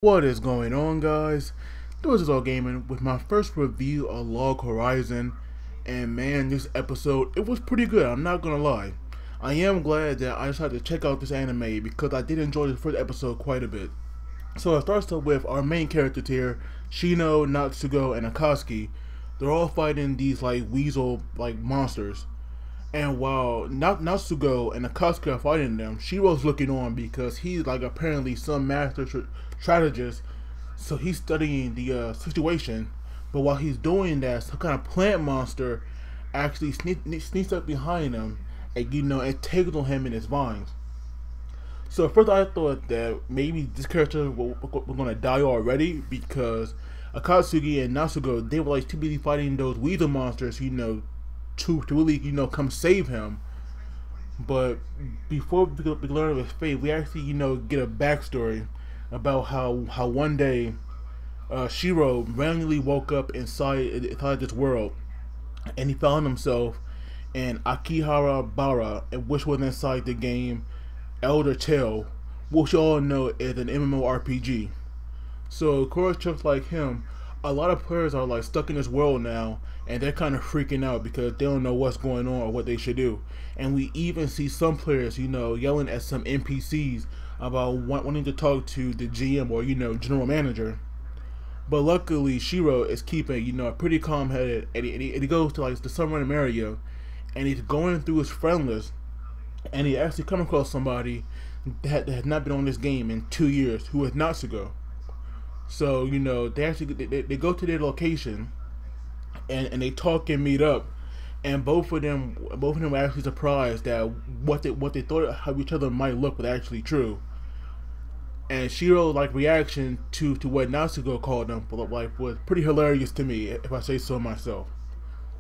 What is going on, guys? This is All Gaming with my first review of Log Horizon, and man, this episode, it was pretty good, I'm not gonna lie. I am glad that I decided to check out this anime because I did enjoy the first episode quite a bit. So it starts up with our main characters here, Shino, Natsugo, and Akatsuki. They're all fighting these like weasel like monsters. And while Natsugo and Akatsuki are fighting them, Shiro's looking on because he's like apparently some master strategist. So he's studying the situation. But while he's doing that, some kind of plant monster actually sneaks up behind him and and takes on him in his vines. So at first I thought that maybe this character was gonna die already because Akatsuki and Natsugo, they were like too busy fighting those weasel monsters, to really come save him. But before we learn of his fate, we actually get a backstory about how one day Shiro randomly woke up inside this world, and he found himself in Akihabara, which was inside the game Elder Tale, which you all know is an MMORPG. So of course, just like him, a lot of players are like stuck in this world now, and they're kind of freaking out because they don't know what's going on or what they should do. And we even see some players, yelling at some NPCs about wanting to talk to the GM or general manager. But luckily, Shiro is keeping pretty calm headed, and he goes to like the submarine area, and he's going through his friend list, and he actually come across somebody that has not been on this game in 2 years, who is Natsugo. So they actually they go to their location, and they talk and meet up, and both of them were actually surprised that what they thought how each other might look was actually true. And Shiro's like reaction to what Natsugo called them like was pretty hilarious to me, if I say so myself.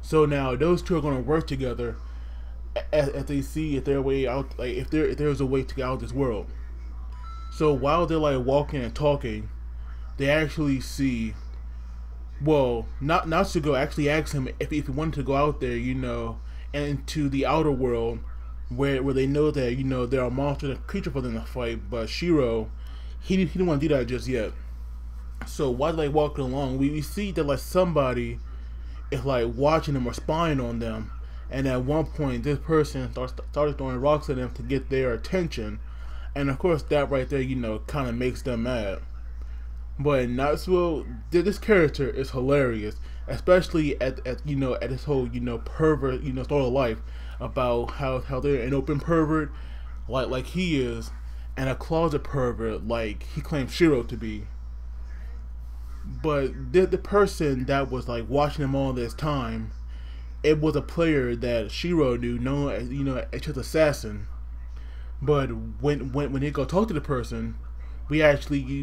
So now those two are going to work together as they see if their way out, like if there's a way to get out of this world. So while they're like walking and talking, they actually see, well, Natsugo actually asks him if he wanted to go out there, and into the outer world, where they know that there are monsters and creatures for them to fight. But Shiro, he didn't want to do that just yet. So while they walking along, we see that like somebody is like watching them or spying on them, and at one point this person started throwing rocks at them to get their attention, and of course that right there kind of makes them mad. But Natsuo, this character is hilarious, especially at this whole pervert sort of life, about how they're an open pervert like he is, and a closet pervert like he claims Shiro to be. But the person that was like watching him all this time, it was a player that Shiro knew, known as as his assassin. But when they go talk to the person, we actually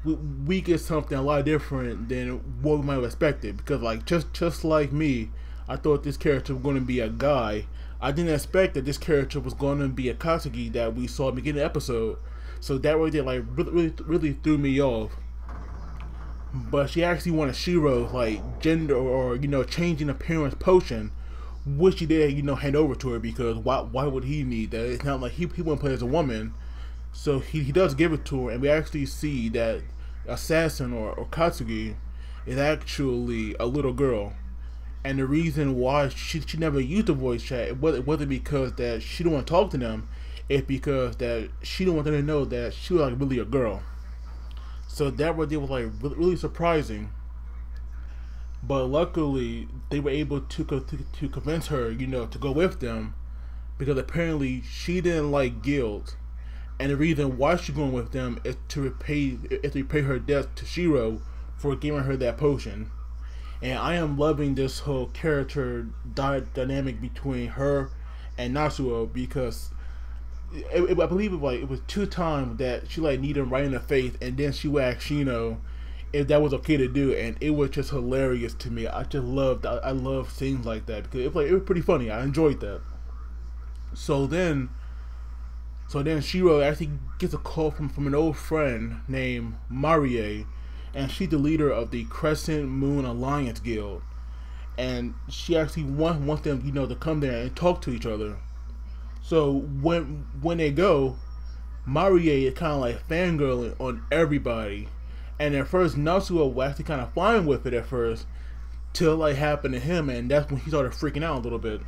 we get something a lot different than what we might have expected. Because like just like me, I thought this character was going to be a guy. I didn't expect that this character was going to be a Akatsuki that we saw at the beginning of the episode. So that right there like really threw me off. But she actually wanted Shiro like gender or changing appearance potion, which he did hand over to her, because why would he need that? It's not like he wouldn't play as a woman. So he does give it to her, and we actually see that assassin or Katsugi is actually a little girl. And the reason why she never used the voice chat, it wasn't because that she didn't want to talk to them, it's because that she didn't want them to know that she was like really a girl. So that was really surprising. But luckily they were able to convince her to go with them, because apparently she didn't like guild. And the reason why she's going with them is to repay her debt to Shiro for giving her that potion. And I am loving this whole character dynamic between her and Natsuo, because I believe it was 2 times that she like needed him right in the face, and then she would ask Shino if that was okay to do, and it was just hilarious to me. I love scenes like that because it was pretty funny. I enjoyed that. So then Shiro actually gets a call from an old friend named Marie, and she's the leader of the Crescent Moon Alliance Guild. And she actually wants them, to come there and talk to each other. So when they go, Marie is kind of like fangirling on everybody. And at first, Natsuo was actually kind of fine with it at first, till like happened to him, and that's when he started freaking out a little bit.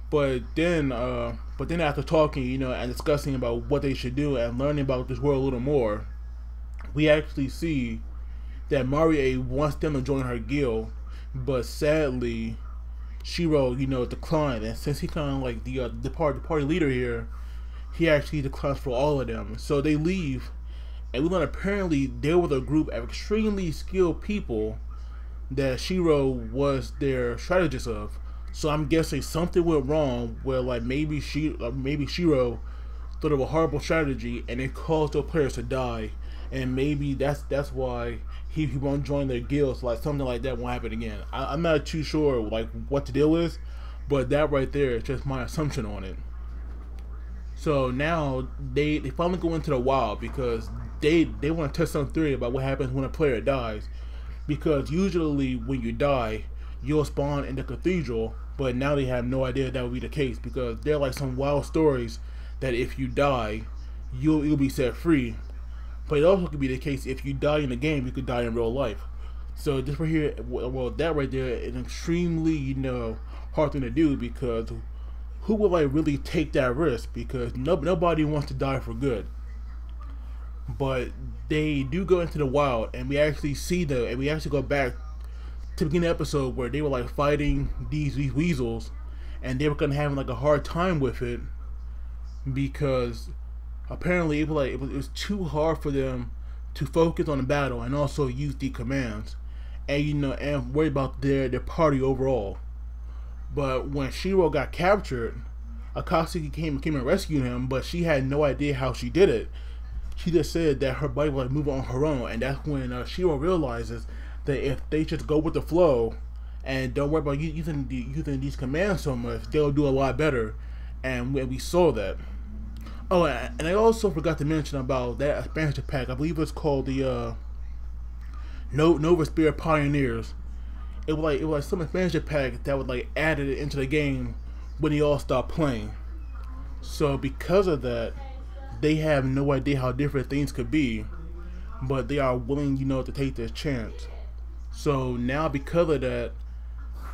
But then after talking, and discussing about what they should do and learning about this world a little more, we actually see that Marie wants them to join her guild, but sadly, Shiro, declined. And since he kind of like the party leader here, he actually declines for all of them. So they leave, and we learn apparently they were a group of extremely skilled people that Shiro was their strategist of. So I'm guessing something went wrong where like maybe Shiro thought of a horrible strategy and it caused those players to die, and maybe that's why he won't join their guild. So like something like that won't happen again. I'm not too sure like what the deal is, but that right there is just my assumption on it. So now they finally go into the wild because they want to test some theory about what happens when a player dies. Because usually when you die, you'll spawn in the cathedral, but now they have no idea that would be the case, because there are like some wild stories that if you die, you'll be set free. But it also could be the case if you die in the game, you could die in real life. So this right here, well, that right there is extremely hard thing to do, because who would like really take that risk? Because nobody wants to die for good. But they do go into the wild, and we actually see them, and we actually go back to the beginning of the episode where they were like fighting these weasels, and they were kind of having like a hard time with it because apparently it was too hard for them to focus on the battle and also use the commands, and and worry about their party overall. But when Shiro got captured, Akatsuki came and rescued him, but she had no idea how she did it. She just said that her body was like moving on her own, and that's when Shiro realizes that if they just go with the flow and don't worry about using these commands so much, they'll do a lot better. And we saw that. Oh, and I also forgot to mention about that expansion pack. I believe it's called the Nova Spirit Pioneers. It was like some expansion pack that was like added into the game when they all stopped playing. So because of that, they have no idea how different things could be, but they are willing, to take this chance. So now because of that,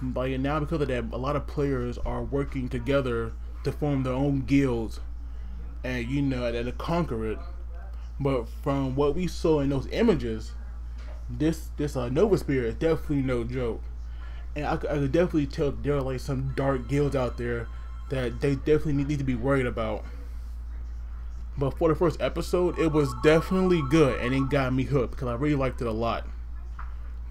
a lot of players are working together to form their own guilds, and and to conquer it. But from what we saw in those images, this Nova Spirit is definitely no joke, and I could definitely tell there are like some dark guilds out there that they definitely need to be worried about. But for the first episode, it was definitely good, and it got me hooked because I really liked it a lot.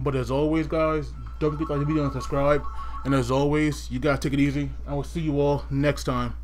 But as always, guys, don't forget to like the video and subscribe. And as always, you guys take it easy. I will see you all next time.